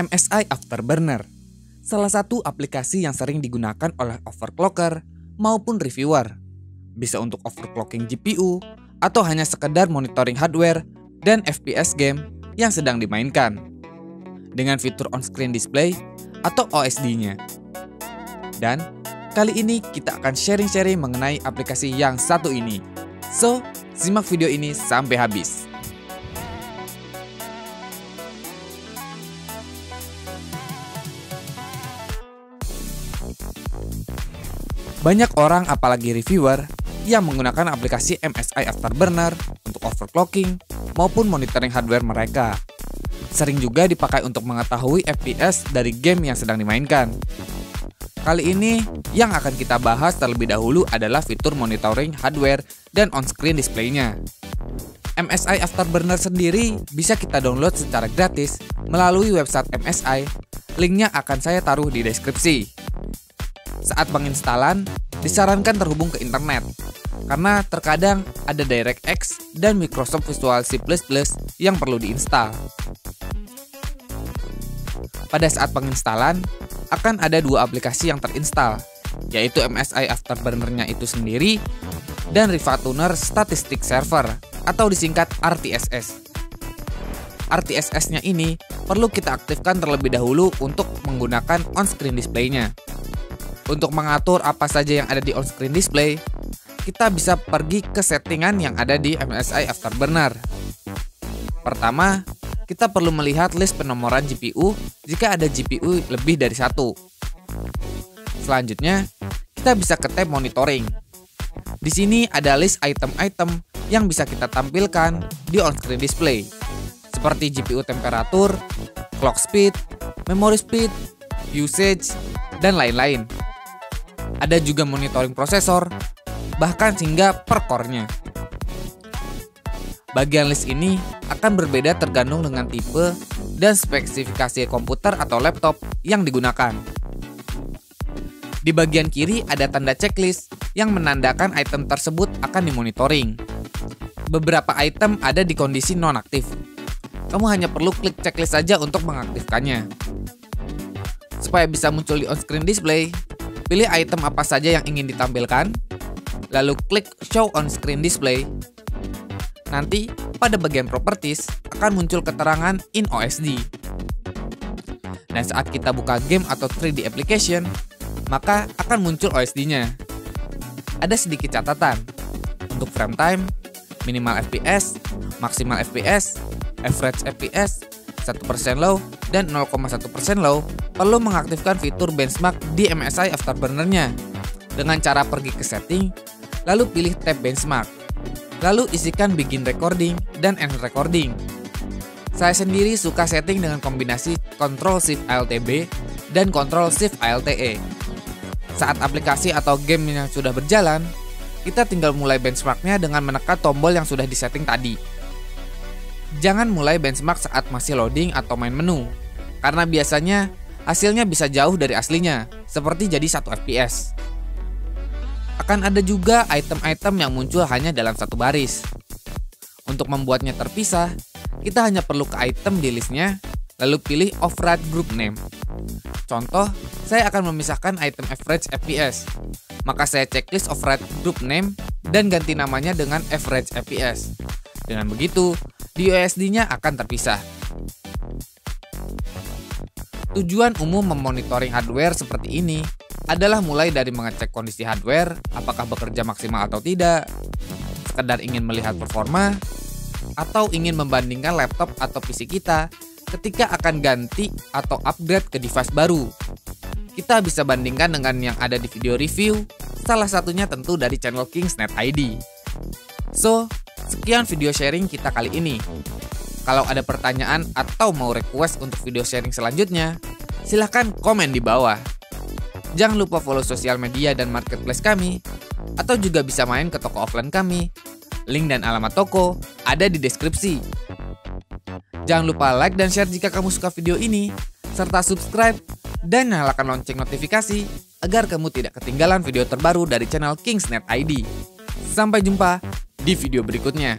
MSI Afterburner, salah satu aplikasi yang sering digunakan oleh overclocker maupun reviewer. Bisa untuk overclocking GPU atau hanya sekedar monitoring hardware dan FPS game yang sedang dimainkan dengan fitur on-screen display atau OSD-nya. Dan kali ini kita akan sharing-sharing mengenai aplikasi yang satu ini. So, simak video ini sampai habis. Banyak orang, apalagi reviewer, yang menggunakan aplikasi MSI Afterburner untuk overclocking maupun monitoring hardware mereka. Sering juga dipakai untuk mengetahui FPS dari game yang sedang dimainkan. Kali ini, yang akan kita bahas terlebih dahulu adalah fitur monitoring hardware dan on-screen display-nya. MSI Afterburner sendiri bisa kita download secara gratis melalui website MSI. Linknya akan saya taruh di deskripsi. Saat penginstalan, disarankan terhubung ke internet, karena terkadang ada DirectX dan Microsoft Visual C++ yang perlu diinstal. Pada saat penginstalan, akan ada dua aplikasi yang terinstal, yaitu MSI Afterburner-nya itu sendiri dan RivaTuner Statistic Server atau disingkat RTSS. RTSS-nya ini perlu kita aktifkan terlebih dahulu untuk menggunakan on-screen display-nya. Untuk mengatur apa saja yang ada di on-screen display, kita bisa pergi ke settingan yang ada di MSI Afterburner. Pertama, kita perlu melihat list penomoran GPU jika ada GPU lebih dari satu. Selanjutnya, kita bisa ke tab monitoring. Di sini ada list item-item yang bisa kita tampilkan di on-screen display, seperti GPU temperatur, clock speed, memory speed, usage, dan lain-lain. Ada juga monitoring prosesor, bahkan hingga per core-nya. Bagian list ini akan berbeda tergantung dengan tipe dan spesifikasi komputer atau laptop yang digunakan. Di bagian kiri ada tanda checklist yang menandakan item tersebut akan dimonitoring. Beberapa item ada di kondisi nonaktif. Kamu hanya perlu klik checklist saja untuk mengaktifkannya. Supaya bisa muncul di on-screen display, pilih item apa saja yang ingin ditampilkan, lalu klik Show on-screen display. Nanti, pada bagian Properties akan muncul keterangan In OSD. Dan saat kita buka game atau 3D application, maka akan muncul OSD-nya. Ada sedikit catatan untuk frame time, minimal FPS, maksimal FPS, average FPS, 1% low, dan 0,1% low, perlu mengaktifkan fitur benchmark di MSI Afterburner-nya dengan cara pergi ke setting, lalu pilih tab benchmark, lalu isikan begin recording dan end recording. Saya sendiri suka setting dengan kombinasi Ctrl+Shift+Alt+B dan Ctrl+Shift+Alt+E. Saat aplikasi atau game yang sudah berjalan, kita tinggal mulai benchmarknya dengan menekan tombol yang sudah disetting tadi. Jangan mulai benchmark saat masih loading atau main menu, karena biasanya hasilnya bisa jauh dari aslinya, seperti jadi 1 FPS. Akan ada juga item-item yang muncul hanya dalam satu baris. Untuk membuatnya terpisah, kita hanya perlu ke item di listnya, lalu pilih Override Group Name. Contoh, saya akan memisahkan item average FPS, maka saya checklist Override Group Name dan ganti namanya dengan Average FPS. Dengan begitu, di OSD-nya akan terpisah. Tujuan umum memonitoring hardware seperti ini adalah mulai dari mengecek kondisi hardware, apakah bekerja maksimal atau tidak, sekedar ingin melihat performa, atau ingin membandingkan laptop atau PC kita ketika akan ganti atau upgrade ke device baru. Kita bisa bandingkan dengan yang ada di video review, salah satunya tentu dari channel Kingsnet ID. So, sekian video sharing kita kali ini. Kalau ada pertanyaan atau mau request untuk video sharing selanjutnya, silahkan komen di bawah. Jangan lupa follow sosial media dan marketplace kami, atau juga bisa main ke toko offline kami. Link dan alamat toko ada di deskripsi. Jangan lupa like dan share jika kamu suka video ini, serta subscribe dan nyalakan lonceng notifikasi agar kamu tidak ketinggalan video terbaru dari channel Kingsnet ID. Sampai jumpa di video berikutnya.